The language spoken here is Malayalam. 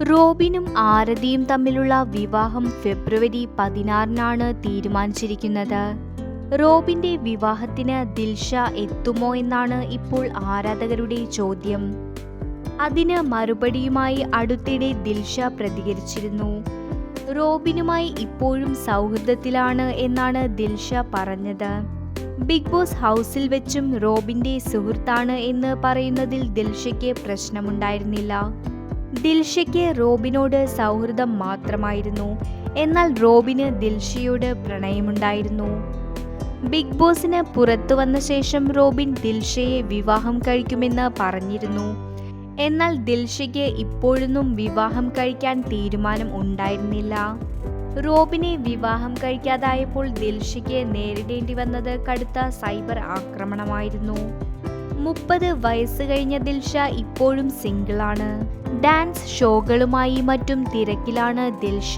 റോബിനും ആരതിയും തമ്മിലുള്ള വിവാഹം ഫെബ്രുവരി 16-നാണ് തീരുമാനിച്ചിരിക്കുന്നത്. റോബിന്റെ വിവാഹത്തിന് ദിൽഷ എത്തുമോ എന്നാണ് ഇപ്പോൾ ആരാധകരുടെ ചോദ്യം. അതിന് മറുപടിയുമായി അടുത്തിടെ ദിൽഷ പ്രതികരിച്ചിരുന്നു. റോബിനുമായി ഇപ്പോഴും സൗഹൃദത്തിലാണ് എന്നാണ് ദിൽഷ പറഞ്ഞത്. ബിഗ് ബോസ് ഹൗസിൽ വെച്ചും റോബിന്റെ സുഹൃത്താണ് എന്ന് പറയുന്നതിൽ ദിൽഷയ്ക്ക് പ്രശ്നമുണ്ടായിരുന്നില്ല. ദിൽഷയ്ക്ക് റോബിനോട് സൗഹൃദം മാത്രമായിരുന്നു. എന്നാൽ റോബിന് ദിൽഷയോട് പ്രണയമുണ്ടായിരുന്നു. ബിഗ് ബോസിന് പുറത്തു വന്ന ശേഷം റോബിൻ ദിൽഷയെ വിവാഹം കഴിക്കുമെന്ന് പറഞ്ഞിരുന്നു. എന്നാൽ ദിൽഷയ്ക്ക് ഇപ്പോഴൊന്നും വിവാഹം കഴിക്കാൻ തീരുമാനം ഉണ്ടായിരുന്നില്ല. റോബിനെ വിവാഹം കഴിക്കാതായപ്പോൾ ദിൽഷയ്ക്ക് നേരിടേണ്ടി വന്നത് കടുത്ത സൈബർ ആക്രമണമായിരുന്നു. 30 വയസ്സ് കഴിഞ്ഞ ദിൽഷ ഇപ്പോഴും സിംഗിളാണ്. ഡാൻസ് ഷോകളുമായി മറ്റും തിരക്കിലാണ് ദിൽഷ.